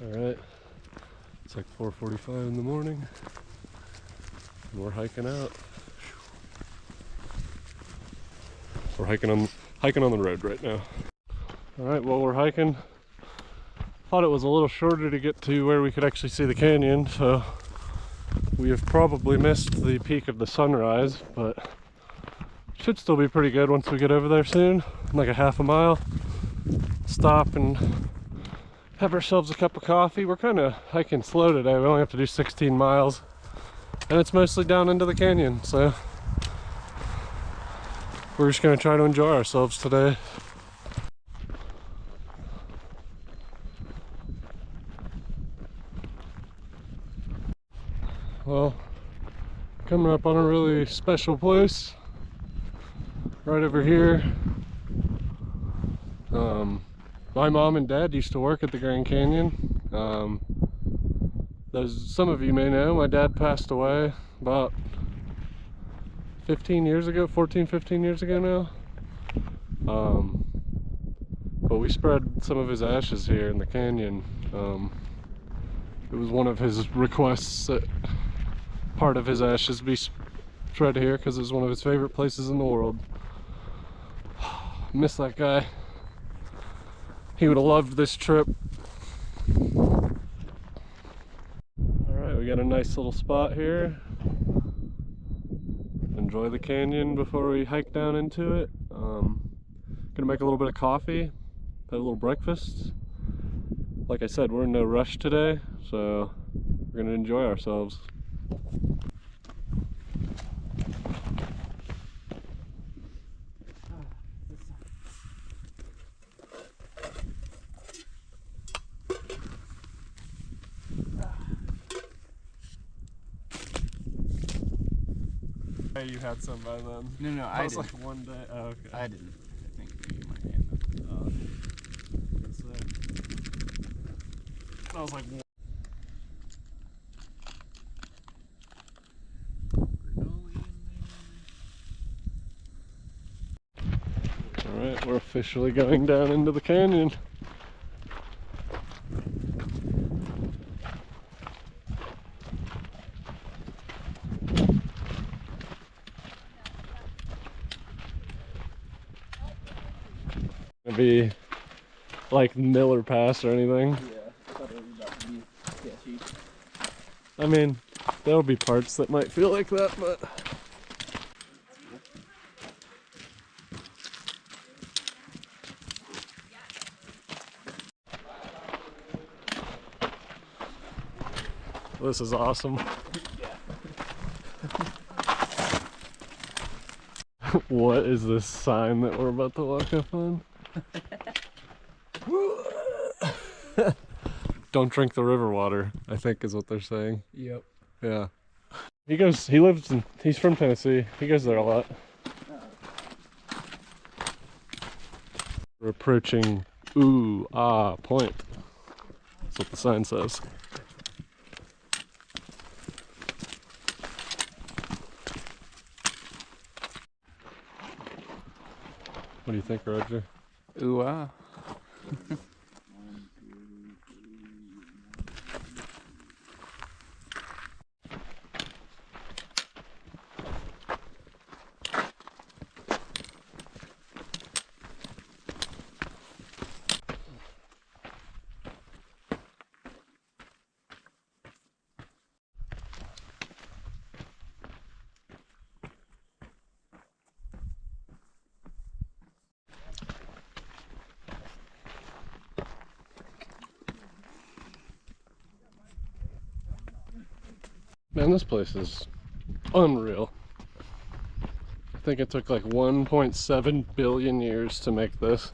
Alright, it's like 4:45 in the morning, and we're hiking out. We're hiking on the road right now. Alright, well, we're hiking. Thought it was a little shorter to get to where we could actually see the canyon, so we have probably missed the peak of the sunrise, but should still be pretty good once we get over there soon. Like a half a mile. Stop and have ourselves a cup of coffee. We're kind of hiking slow today. We only have to do 16 miles, and it's mostly down into the canyon, so we're just going to try to enjoy ourselves today. Well, coming up on a really special place right over here. My mom and dad used to work at the Grand Canyon. Some of you may know, my dad passed away about 15 years ago, 14, 15 years ago now. But we spread some of his ashes here in the canyon. It was one of his requests that part of his ashes be spread here because it was one of his favorite places in the world. Miss that guy. He would have loved this trip. Alright, we got a nice little spot here. Enjoy the canyon before we hike down into it. Gonna make a little bit of coffee, have a little breakfast. Like I said, we're in no rush today, so we're gonna enjoy ourselves. You had some by then. No, I was like one day. Oh, okay. I didn't. I think you might have. I was like, alright, we're officially going down into the canyon. Be like Miller Pass or anything. Yeah, I thought it was about to be sketchy. I mean, there'll be parts that might feel like that, but this is awesome. What is this sign that we're about to walk up on? Don't drink the river water, I think is what they're saying. Yep. Yeah. He's from Tennessee. He goes there a lot. We're approaching Ooh Ah Point. That's what the sign says. What do you think, Roger? Ooh, ah. Man, this place is unreal. I think it took like 1.7 billion years to make this.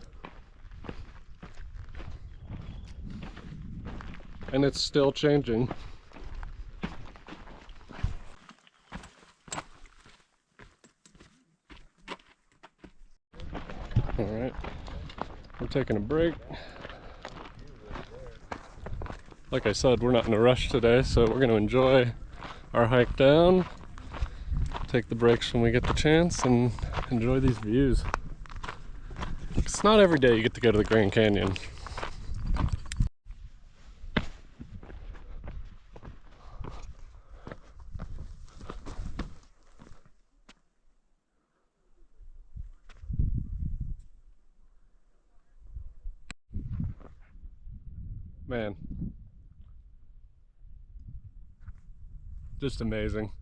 And it's still changing. Alright, we're taking a break. Like I said, we're not in a rush today, so we're going to enjoy our hike down, take the breaks when we get the chance, and enjoy these views. It's not every day you get to go to the Grand Canyon. Man, just amazing.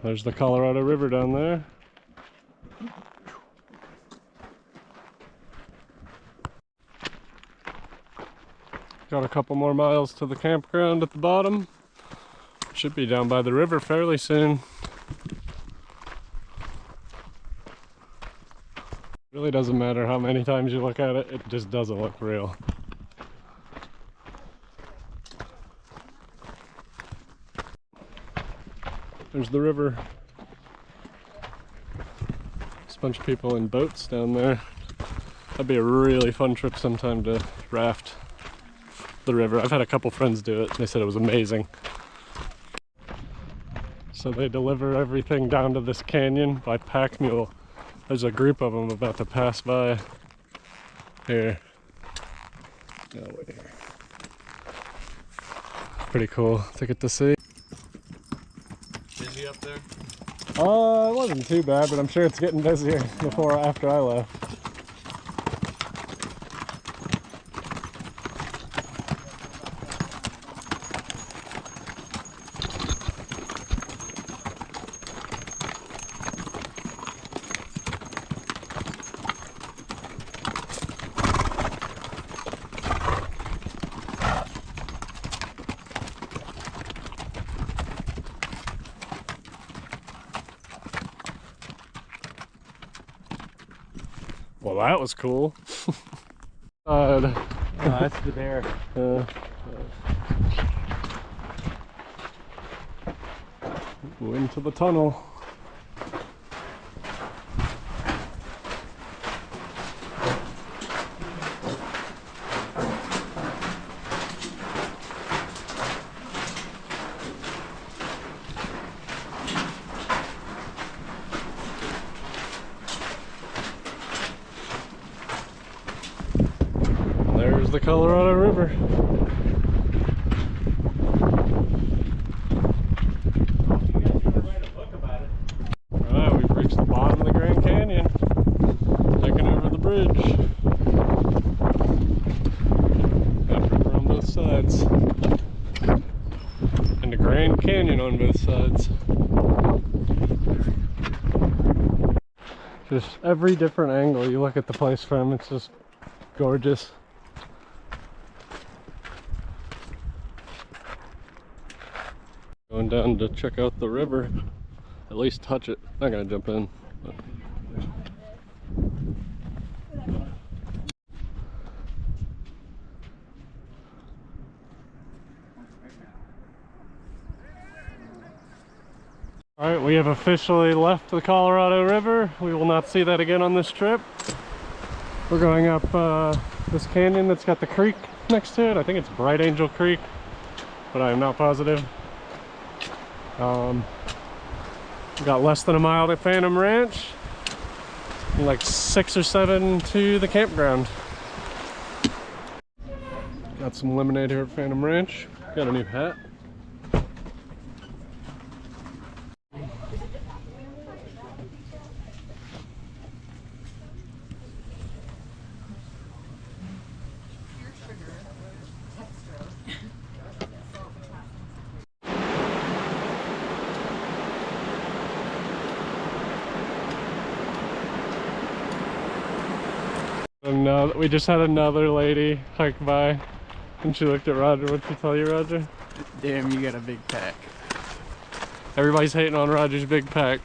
There's the Colorado River down there. Got a couple more miles to the campground at the bottom. Should be down by the river fairly soon. Really doesn't matter how many times you look at it, it just doesn't look real. There's the river. There's a bunch of people in boats down there. That'd be a really fun trip sometime to raft the river. I've had a couple friends do it. They said it was amazing. So they deliver everything down to this canyon by pack mule. There's a group of them about to pass by. Here. No way here. Pretty cool to get to see. Busy up there? It wasn't too bad, but I'm sure it's getting busier before or after I left. Well, that was cool. That's the bear. Into the tunnel. There's the Colorado River. Alright, we've reached the bottom of the Grand Canyon. Taking over the bridge. Got river on both sides. And the Grand Canyon on both sides. Just every different angle you look at the place from, it's just gorgeous. Going down to check out the river, at least touch it. Not gonna jump in. But. All right, we have officially left the Colorado River. We will not see that again on this trip. We're going up this canyon that's got the creek next to it. I think it's Bright Angel Creek, but I am not positive. We got less than a mile to Phantom Ranch, and like 6 or 7 to the campground. Got some lemonade here at Phantom Ranch. Got a new hat. And we just had another lady hike by, and she looked at Roger. What'd she tell you, Roger? Damn, you got a big pack. Everybody's hating on Roger's big pack.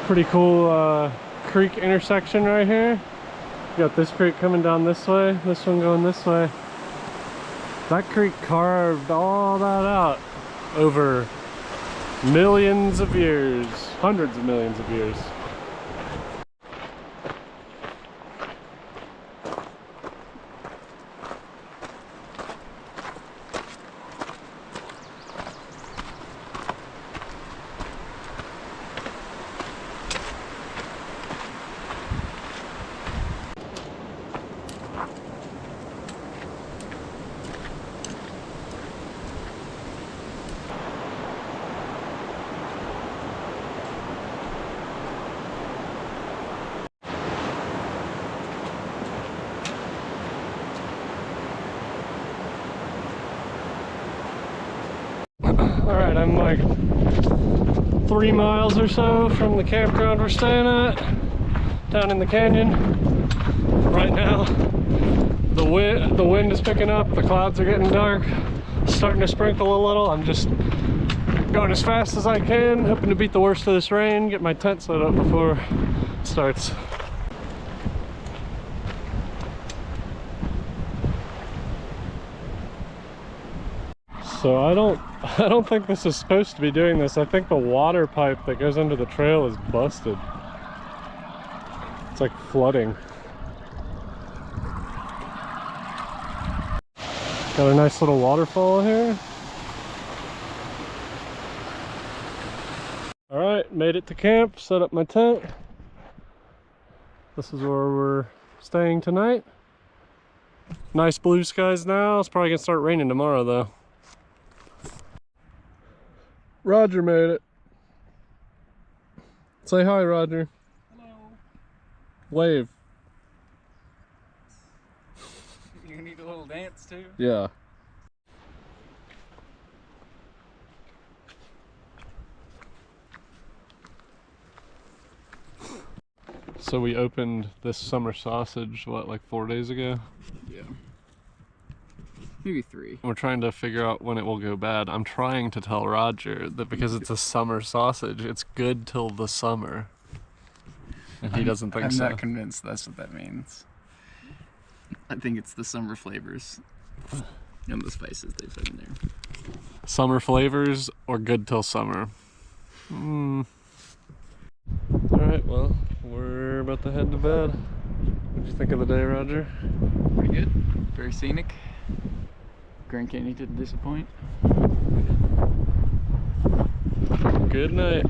Pretty cool creek intersection right here. You got this creek coming down this way, this one going this way. That creek carved all that out over millions of years, hundreds of millions of years. Alright, I'm like 3 miles or so from the campground we're staying at, down in the canyon. Right now, the wind is picking up, the clouds are getting dark, starting to sprinkle a little. I'm just going as fast as I can, hoping to beat the worst of this rain, get my tent set up before it starts. So I don't think this is supposed to be doing this. I think the water pipe that goes under the trail is busted. It's like flooding. Got a nice little waterfall here. All right, made it to camp, set up my tent. This is where we're staying tonight. Nice blue skies now. It's probably gonna start raining tomorrow though. Roger made it. Say hi, Roger. Hello. Wave. You need a little dance too? Yeah. So we opened this summer sausage, what, like 4 days ago? Yeah. Maybe 3. We're trying to figure out when it will go bad. I'm trying to tell Roger that because it's a summer sausage, it's good till the summer. And he doesn't think so. I'm not convinced that's what that means. I think it's the summer flavors and the spices they put in there. Summer flavors or good till summer? Alright, well, we're about to head to bed. What'd you think of the day, Roger? Pretty good. Very scenic. Grand Canyon didn't disappoint. Good night.